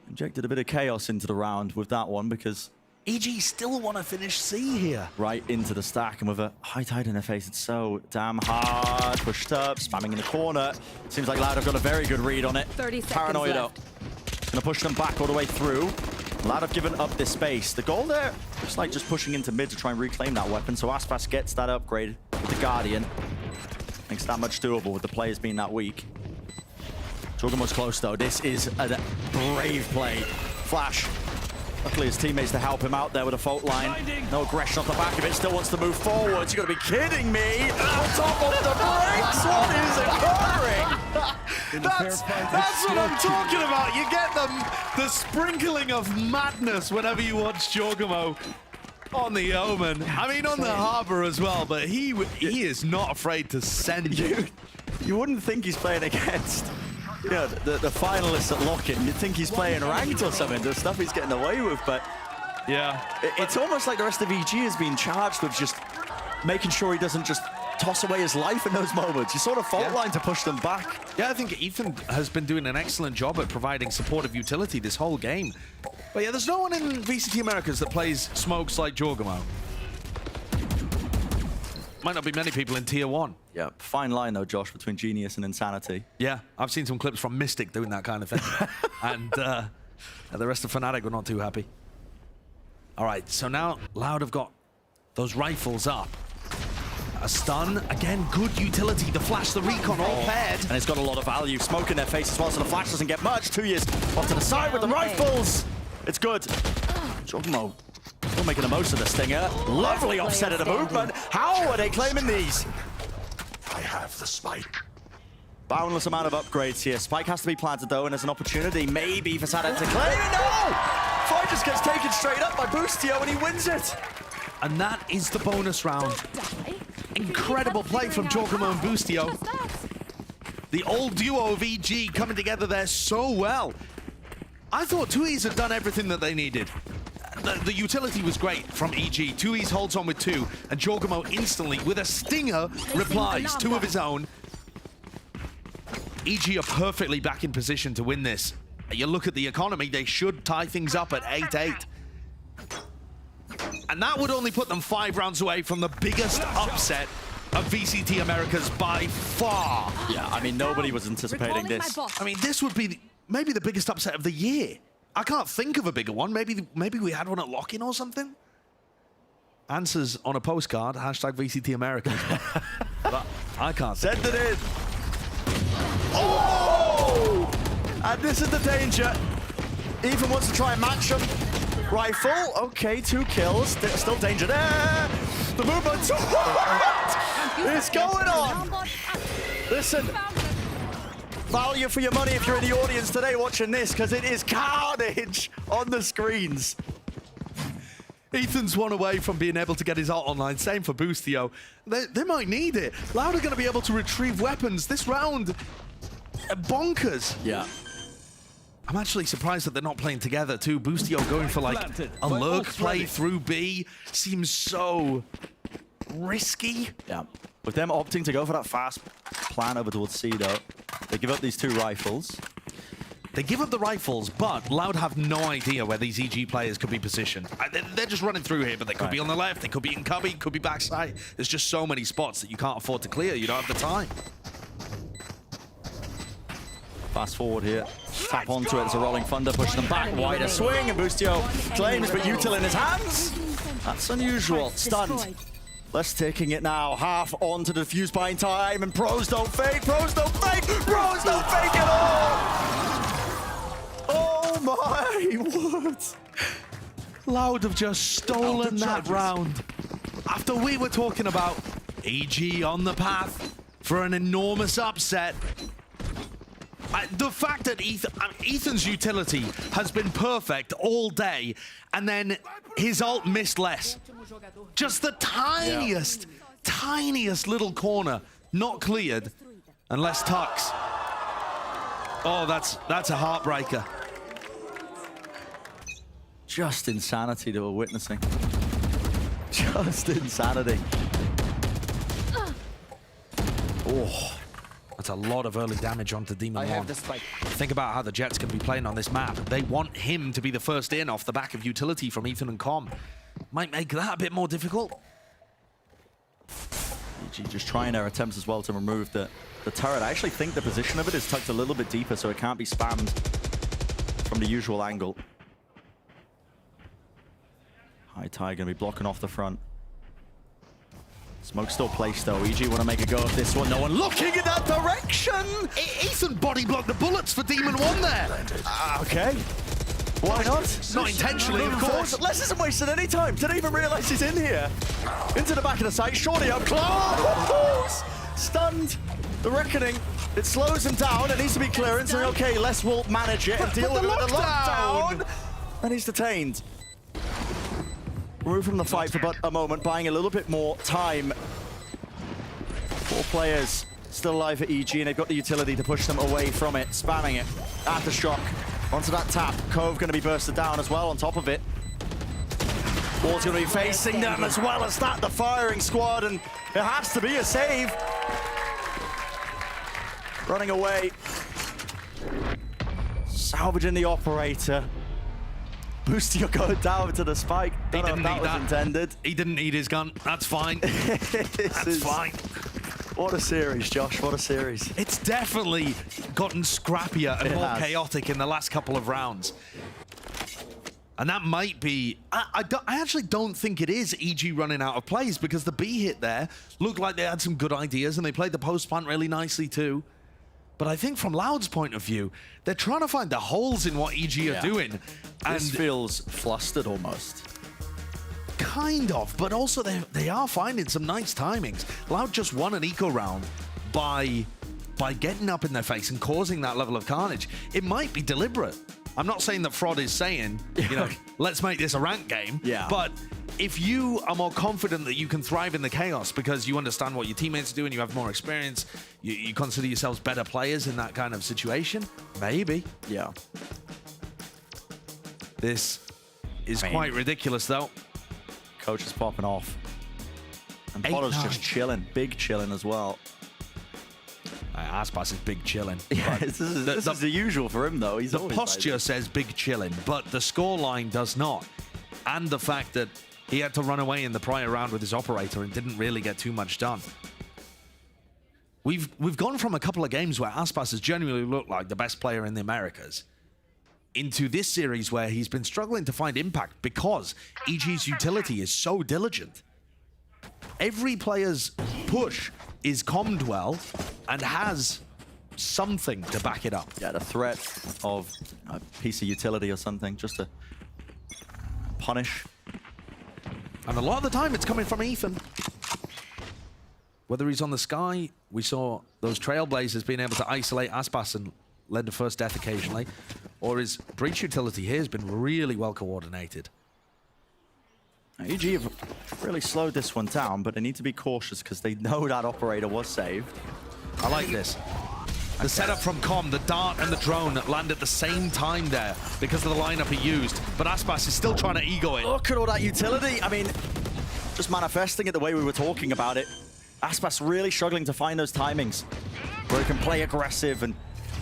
injected a bit of chaos into the round with that one, because EG still want to finish C here. right into the stack, and with a high tide in their face, it's so damn hard. Pushed up, spamming in the corner. Seems like Loud have got a very good read on it. 30 seconds Paranoid left. Gonna push them back all the way through. Loud have given up this space. The goal there, looks like just pushing into mid to try and reclaim that weapon. So Aspas gets that upgrade with the Guardian. Makes that much doable with the players being that weak. Jorgamo's close though. This is a brave play. Flash. Luckily his teammates to help him out there with a fault line. No aggression off the back of it. Still wants to move forwards. You gotta be kidding me. On top of the brakes. What is occurring? That's what I'm talking about. You get the sprinkling of madness whenever you watch Jorgamo on the Omen. I mean, on the Harbor as well, but he is not afraid to send you. You wouldn't think he's playing against, you know, the finalists at Lock-In. You'd think he's playing ranked or something. The stuff he's getting away with, but Yeah. it's almost like the rest of EG has been charged with just making sure he doesn't just toss away his life in those moments. You sort of fault line to push them back. Yeah, I think Ethan has been doing an excellent job at providing supportive utility this whole game. But yeah, there's no one in VCT Americas that plays smokes like Jorgamo. Might not be many people in Tier 1. Yeah, fine line though, Josh, between genius and insanity. Yeah, I've seen some clips from Mystic doing that kind of thing. And the rest of Fnatic were not too happy. All right, so now Loud have got those rifles up. A stun, again, good utility. The flash, the recon, all paired. And it's got a lot of value. Smoke in their face as well, so the flash doesn't get much. 2 years off to the side with the rifles. It's good. Jorgamo still making the most of the stinger. Lovely offset of the movement. How are they claiming these? I have the spike. Boundless amount of upgrades here. Spike has to be planted though, and there's an opportunity maybe for Sadat to claim it. No! Fight just gets taken straight up by Boostio and he wins it. And that is the bonus round. Incredible play from Jorgamo and Boostio. The old duo of EG coming together there so well. I thought 2Es had done everything that they needed. The utility was great from EG. 2Es holds on with 2, and Jorgamo instantly, with a stinger, replies. 2 of his own. EG are perfectly back in position to win this. You look at the economy, they should tie things up at 8-8. And that would only put them 5 rounds away from the biggest upset of VCT Americas by far. Yeah, I mean, nobody was anticipating this. I mean, this would be maybe the biggest upset of the year. I can't think of a bigger one. Maybe we had one at lock-in or something. Answers on a postcard, hashtag VCT Americas. But I can't. Send it in. Oh! And this is the danger. Ethan wants to try and match him. Rifle, okay, 2 kills. Still danger there. The movement. What is going on? Listen, value for your money if you're in the audience today watching this, because it is carnage on the screens. Ethan's one away from being able to get his ult online. Same for Boostio. They might need it. Loud are going to be able to retrieve weapons this round. Bonkers. Yeah. I'm actually surprised that they're not playing together too. Boostio going for like a lurk play through B seems so risky. Yeah. With them opting to go for that fast plan over towards C though, they give up these 2 rifles. They give up the rifles, but Loud have no idea where these EG players could be positioned. They're just running through here, but they could be on the left, they could be in cubby, could be backside. There's just so many spots that you can't afford to clear. You don't have the time. Fast forward here. Tap onto it as a rolling thunder, push them back. Wider swing, and Boostio claims, but Util in his hands. That's unusual. Stunned. Less taking it now. Half on to the defuse buying time, and pros don't fake. Pros don't fake. Pros don't fake at all. Oh my word. Loud have just stolen that round. After we were talking about EG on the path for an enormous upset. The fact that Ethan's utility has been perfect all day, and then his ult missed less. Just the tiniest, tiniest little corner not cleared, and less tucks. Oh, that's a heartbreaker. Just insanity that we're witnessing. Just insanity. Oh. That's a lot of early damage onto Demon 1. I have the spike. Think about how the Jets can be playing on this map. They want him to be the first in off the back of utility from Ethan and Com. Might make that a bit more difficult. EG just trying their attempts as well to remove the turret. I actually think the position of it is tucked a little bit deeper so it can't be spammed from the usual angle. High Tide going to be blocking off the front. Smoke still placed though. EG want to make a go of this one. No one looking in that direction. Ethan body blocked the bullets for Demon 1 there. Okay. Why not? Not intentionally, of course. Les isn't wasting any time. Didn't even realize he's in here. Into the back of the site. Shorty up close. Stunned. The Reckoning. It slows him down. It needs to be clearance. And okay, Les will manage it and deal with it. The lockdown. And he's detained. Removed from the fight for but a moment, buying a little bit more time. 4 players still alive for EG, and they've got the utility to push them away from it, spamming it. Aftershock onto that tap. Cove going to be bursted down as well on top of it. Wall's going to be facing them as well as that, the firing squad, and it has to be a save. Running away. Salvaging the operator. Boostio going down to the spike. He didn't need that. Intended. He didn't need his gun. That's fine. That's fine. What a series, Josh. What a series. It's definitely gotten scrappier and more chaotic in the last couple of rounds. And that might be... I actually don't think it is EG running out of plays, because the B hit there looked like they had some good ideas and they played the post plant really nicely too. But I think from Loud's point of view, they're trying to find the holes in what EG are doing. And this feels flustered almost. Kind of, but also they are finding some nice timings. Loud just won an eco round by getting up in their face and causing that level of carnage. It might be deliberate. I'm not saying that Fraud is saying, you know, let's make this a rank game. Yeah. But if you are more confident that you can thrive in the chaos because you understand what your teammates do and you have more experience, you consider yourselves better players in that kind of situation, maybe. Yeah. This is quite ridiculous, though. Coach is popping off. And Potter's just chilling. Big chilling as well. Aspas is big chilling. Yeah, this is the usual for him, though. He's the posture says big chilling, but the scoreline does not. And the fact that He had to run away in the prior round with his operator and didn't really get too much done. We've gone from a couple of games where Aspas has genuinely looked like the best player in the Americas into this series where he's been struggling to find impact because EG's utility is so diligent. Every player's push is commed well and has something to back it up. Yeah, the threat of a piece of utility or something just to punish. And a lot of the time it's coming from Ethan. Whether he's on the sky, we saw those Trailblazers being able to isolate Aspas and led to first death occasionally, or his breach utility here has been really well coordinated. EG have really slowed this one down, but they need to be cautious because they know that operator was saved. I like this. The setup from Com, the dart and the drone land at the same time there because of the lineup he used, but Aspas is still trying to ego it. Look at all that utility. I mean, just manifesting it the way we were talking about it. Aspas really struggling to find those timings where he can play aggressive and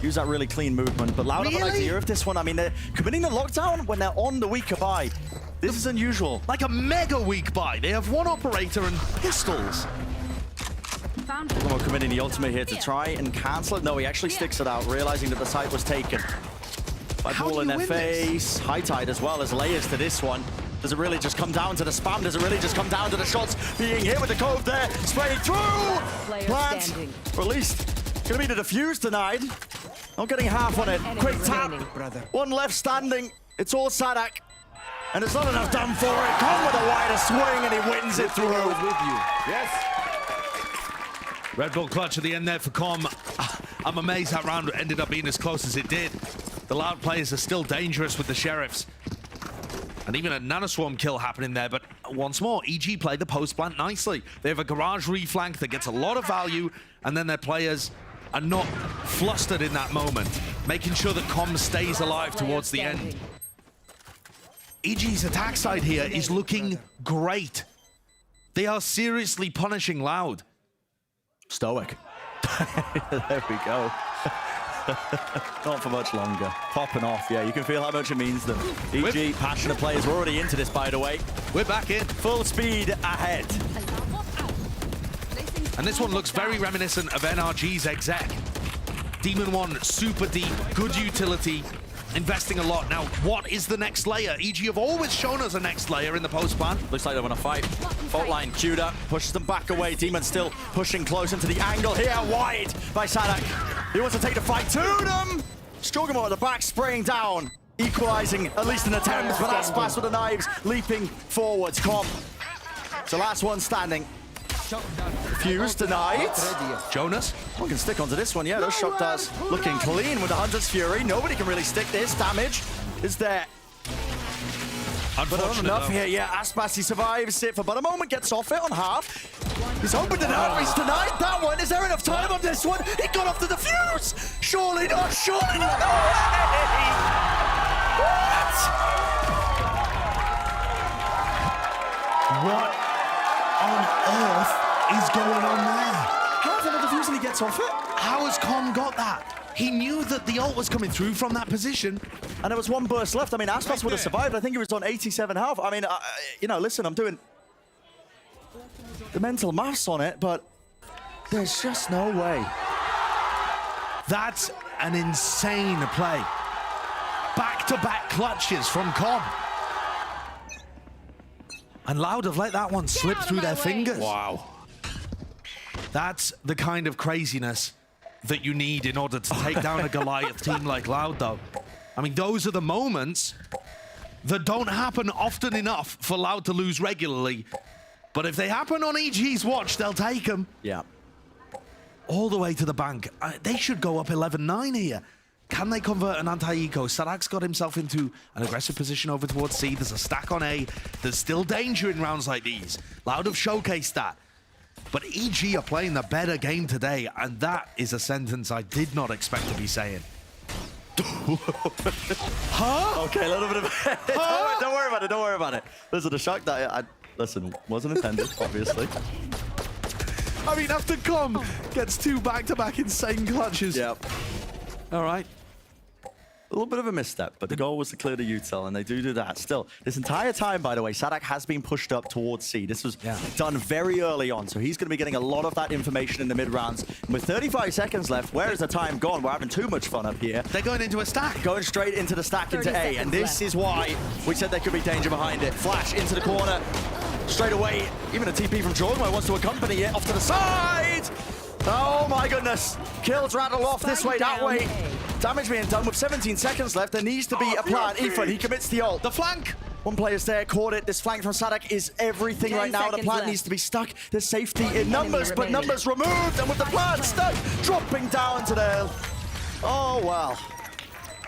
use that really clean movement. But Loud have an idea of this one. I mean, they're committing the lockdown when they're on the weaker buy. This is unusual. Like a mega weak buy. They have one operator and pistols. Lomo committing the ultimate here to try and cancel it. No, he actually sticks it out, realizing that the site was taken. By ball in their face. High tide as well as layers to this one. Does it really just come down to the spam? Does it really just come down to the shots being hit with the cove there? Spraying through! Plant! Or at least, gonna be the defuse denied. Not getting half on it. Quick tap. One left standing. It's all Sadak. And there's not enough done for it. Come with a wider swing and he wins it through. With you. Yes. Red Bull clutch at the end there for Com. I'm amazed that round ended up being as close as it did. The Loud players are still dangerous with the Sheriffs. And even a nanoswarm kill happening there, but once more, EG played the post plant nicely. They have a garage reflank that gets a lot of value, and then their players are not flustered in that moment, making sure that Com stays alive towards the end. EG's attack side here is looking great. They are seriously punishing Loud. Stoic. There we go. Not for much longer. Popping off, yeah, you can feel how much it means to them. EG, passionate players, we're already into this, by the way. We're back in. Full speed ahead. And this one looks very reminiscent of NRG's exec. Demon 1, super deep, good utility, investing a lot. Now, what is the next layer? EG have always shown us a next layer in the post plan. Looks like they want to fight. Fault line queued up, pushes them back away. Demon still pushing close into the angle here, wide by Sadak. He wants to take the fight to them. Strogamo at the back, spraying down, equalizing at least an attempt, but Aspas with the knives, leaping forwards. Com. So last one standing. Fuse denied. Jonas? One can stick onto this one, yeah, those shot does looking clean with the Hunter's Fury. Nobody can really stick this. Damage is there. But not enough here, yeah. Aspas, he survives it for but a moment, gets off it on half. He's opened it up, he's denied that one. Is there enough time on this one? He got off the defuse! Surely not, surely not! No way! What on earth is going on there? Half on the defuse and he gets off it? How has Com got that? He knew that the ult was coming through from that position. And there was one burst left. I mean, Aspas would have survived. I think he was on 87 health. I mean, you know, listen, I'm doing the mental maths on it, but there's just no way. That's an insane play. Back-to-back clutches from Com. And Loud have let that one slip through their fingers. Wow. That's the kind of craziness that you need in order to take down a Goliath team like Loud, though. I mean, those are the moments that don't happen often enough for Loud to lose regularly. But if they happen on EG's watch, they'll take them. Yeah. All the way to the bank. They should go up 11-9 here. Can they convert an anti-eco? Sadak's got himself into an aggressive position over towards C. There's a stack on A. There's still danger in rounds like these. Loud have showcased that. But EG are playing the better game today, and that is a sentence I did not expect to be saying. Huh? Okay, a little bit of... Huh? Don't worry about it, don't worry about it. Listen, the shock that listen, wasn't intended, obviously. I mean, after Com gets two back-to-back insane clutches. Yep. All right. A little bit of a misstep, but the goal was to clear the util, and they do that. Still, this entire time, by the way, Sadak has been pushed up towards C. This was done very early on, so he's going to be getting a lot of that information in the mid-rounds. And with 35 seconds left, where is the time gone? We're having too much fun up here. They're going into a stack. Going straight into the stack into A, and this is why we said there could be danger behind it. Flash into the corner, straight away. Even a TP from Jordan wants to accompany it off to the side. Oh my goodness. Kills rattle off this way, that way. Damage being done with 17 seconds left. There needs to be a plan. Ethan, he commits the ult. The flank. One player's there, caught it. This flank from Sadak is everything right now. The plant needs to be stuck. There's safety in numbers, but numbers removed. And with the plant stuck, dropping down to the... Oh, wow.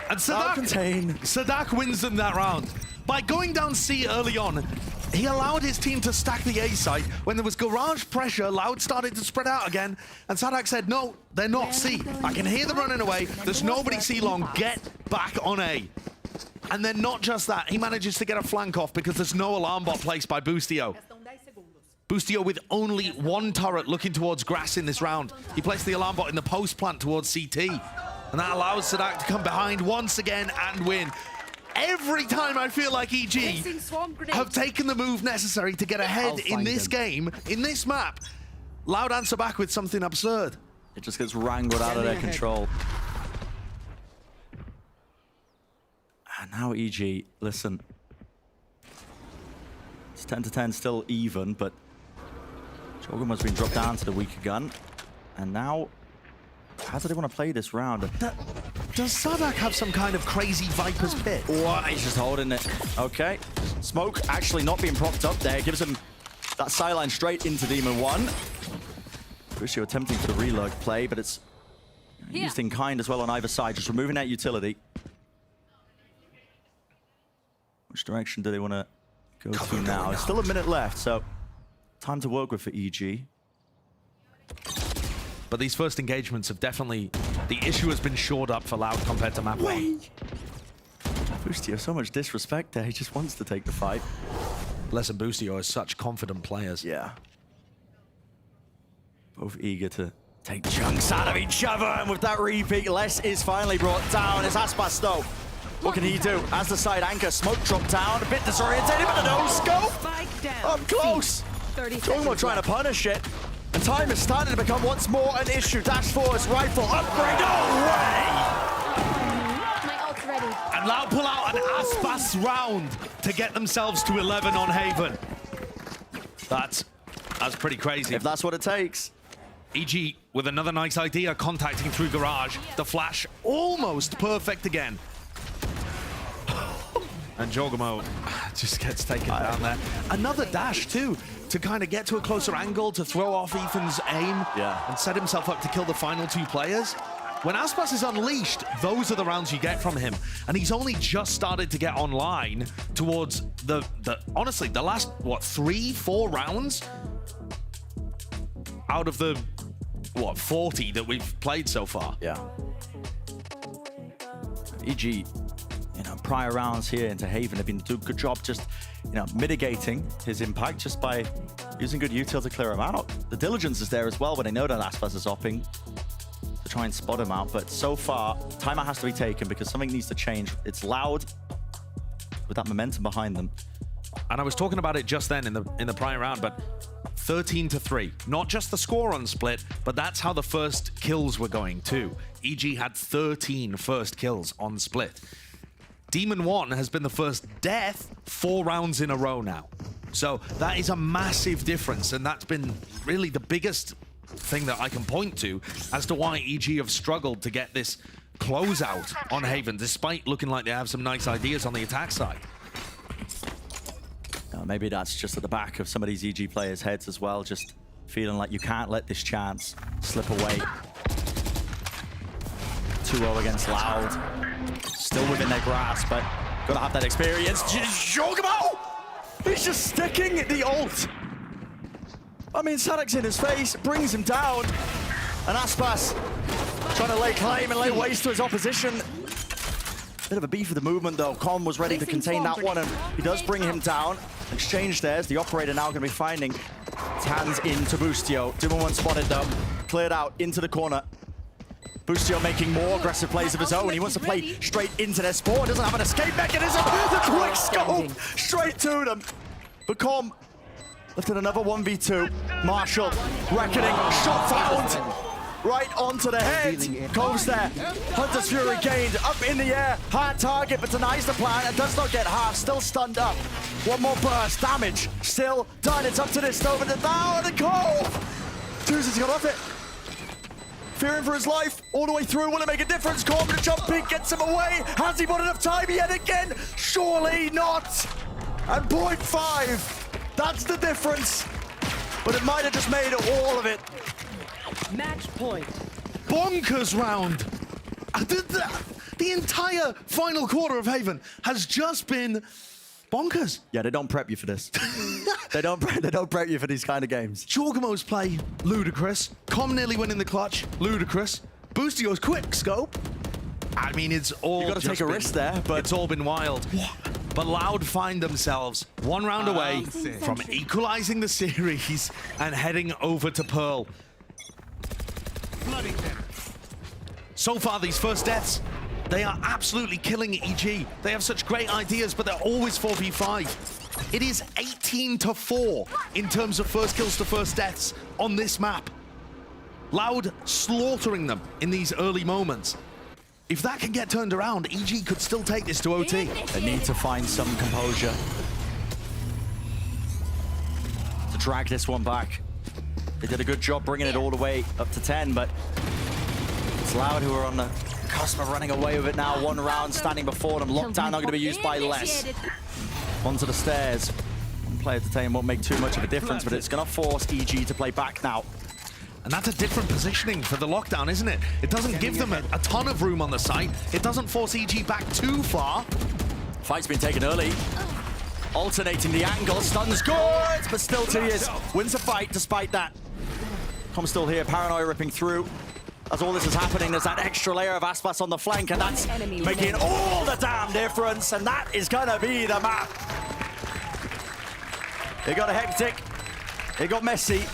And Sadak wins them that round. By going down C early on, he allowed his team to stack the A site. When there was garage pressure, Loud started to spread out again, and Sadak said, no, they're not C. I can hear them running away. There's nobody C long. Get back on A. And then not just that, he manages to get a flank off because there's no alarm bot placed by Boostio. Boostio with only one turret looking towards grass in this round. He placed the alarm bot in the post plant towards CT. And that allows Sadak to come behind once again and win. Every time I feel like EG have taken the move necessary to get ahead in this game, in this map, Loud answer back with something absurd. It just gets wrangled out of their control. And now EG, listen. It's 10-10, still even, but Jorgen has been dropped down to the weaker gun. And now, how do they want to play this round? Does Sadak have some kind of crazy Viper's Pit? Oh, he's just holding it. Okay. Smoke actually not being propped up there. Gives him that sideline straight into Demon 1. Crucio attempting for the reload play, but it's used in kind as well on either side. Just removing that utility. Which direction do they want to go to now? There's still a minute left, so time to work with for EG. But these first engagements have definitely... The issue has been shored up for Loud compared to map 1. Boostio, so much disrespect there. He just wants to take the fight. Les and Boostio are such confident players. Yeah. Both eager to take chunks out of each other. And with that repeat, Les is finally brought down. It's Aspas though. What can he do? As the side anchor, Smoke dropped down. A bit disorientated, but a no-scope. Up close. Jordan trying to punish it. And time is starting to become once more an issue. Dash force, rifle, upgrade, no way! My ult's ready. And Loud pull out an Aspas round to get themselves to 11 on Haven. That's pretty crazy. If that's what it takes. EG with another nice idea, contacting through garage. The flash almost perfect again. And Jorgamo just gets taken down there. Another dash too, to kind of get to a closer angle, to throw off Ethan's aim and set himself up to kill the final two players. When Aspas is unleashed, those are the rounds you get from him. And he's only just started to get online towards the honestly, the last, what, 3-4 rounds? Out of the, what, 40 that we've played so far. Yeah. EG, prior rounds here into Haven have been doing a good job just, mitigating his impact just by using good util to clear him out. The diligence is there as well when they know that Aspas is opping to try and spot him out. But so far, timeout has to be taken because something needs to change. It's Loud with that momentum behind them. And I was talking about it just then in the prior round, but 13-3. Not just the score on Split, but that's how the first kills were going too. EG had 13 first kills on Split. Demon 1 has been the first death 4 rounds in a row now. So that is a massive difference, and that's been really the biggest thing that I can point to as to why EG have struggled to get this closeout on Haven, despite looking like they have some nice ideas on the attack side. Maybe that's just at the back of some of these EG players' heads as well, just feeling like you can't let this chance slip away. 2-0 against Loud. Still within their grasp, but gotta have that experience. Jorgamo! He's just sticking the ult. I mean, Sadak's in his face, brings him down. And Aspas trying to lay claim and lay waste to his opposition. Bit of a beef with the movement though. Con was ready to contain that one, and he does bring him down. Exchange there as the operator now going to be finding his hands into Boostio. Demon 1 spotted though. Cleared out into the corner. Boostio making more aggressive plays of his own. He wants to play straight into their spawn. Doesn't have an escape mechanism. The quick scope straight to them. But Com lifted another 1v2. Marshall, reckoning, shot found. Right onto the head. Cove's there. Hunter's Fury gained up in the air. Hard target, but denies the plan and does not get half. Still stunned up. One more burst. Damage still done. It's up to this over the down and Cove. Tuesday's got off it. Fearing for his life all the way through. Will it make a difference? Cove with a jump peek gets him away. Has he got enough time yet again? Surely not. And 0.5. That's the difference. But it might have just made all of it. Match point. Bonkers round. The entire final quarter of Haven has just been bonkers. Yeah, they don't prep you for this. they don't prep you for these kind of games. Jorgamo's play, ludicrous. Com nearly winning the clutch, ludicrous. Boostio's quick scope. I mean, it's all. You got to take a risk there, but it's all been wild. But Loud find themselves one round away from equalizing the series and heading over to Pearl. So far, these first deaths, they are absolutely killing EG. They have such great ideas, but they're always 4v5. It is 18-4 in terms of first kills to first deaths on this map. Loud slaughtering them in these early moments. If that can get turned around, EG could still take this to OT. They need to find some composure to drag this one back. They did a good job bringing it all the way up to 10, but it's Loud who are on the cusp of running away with it now. One round standing before them. Lockdown not going to be used by less. Onto the stairs. One player to take won't make too much of a difference, but it's going to force EG to play back now. And that's a different positioning for the lockdown, isn't it? It doesn't give them a ton of room on the site. It doesn't force EG back too far. Fight's been taken early. Alternating the angle. Stuns good, but still 2 years. Wins the fight despite that. Com's still here, Paranoia ripping through. As all this is happening, there's that extra layer of Aspas on the flank, and that's making all the damn difference, and that is gonna be the map. It got hectic, it got messy,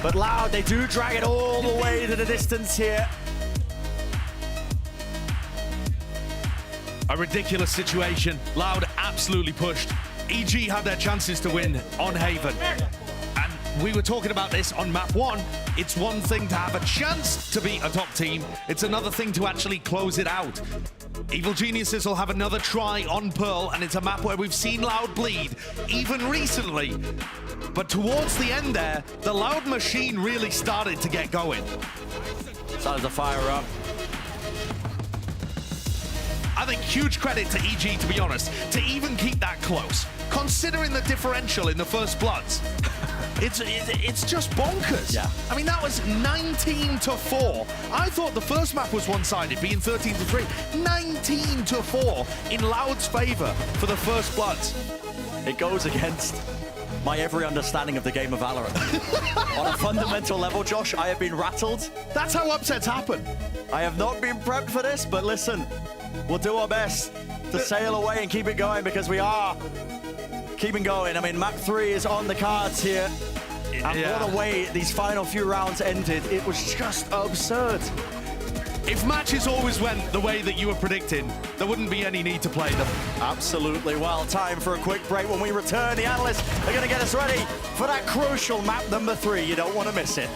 but Loud, they do drag it all the way to the distance here. A ridiculous situation. Loud absolutely pushed. EG had their chances to win on Haven. We were talking about this on map 1. It's one thing to have a chance to beat a top team. It's another thing to actually close it out. Evil Geniuses will have another try on Pearl, and it's a map where we've seen Loud bleed, even recently. But towards the end there, the Loud machine really started to get going. Started to fire up. I think huge credit to EG, to be honest, to even keep that close, considering the differential in the first bloods. It's just bonkers. Yeah. I mean, that was 19-4. I thought the first map was one-sided, being 13-3. 19-4 in Loud's favor for the first bloods. It goes against my every understanding of the game of VALORANT. On a fundamental level, Josh, I have been rattled. That's how upsets happen. I have not been prepped for this, but listen, we'll do our best to sail away and keep it going, because we are keeping going. I mean, map 3 is on the cards here. And what a way these final few rounds ended. It was just absurd. If matches always went the way that you were predicting, there wouldn't be any need to play them. Absolutely. Well, time for a quick break. When we return, the analysts are going to get us ready for that crucial map number 3. You don't want to miss it.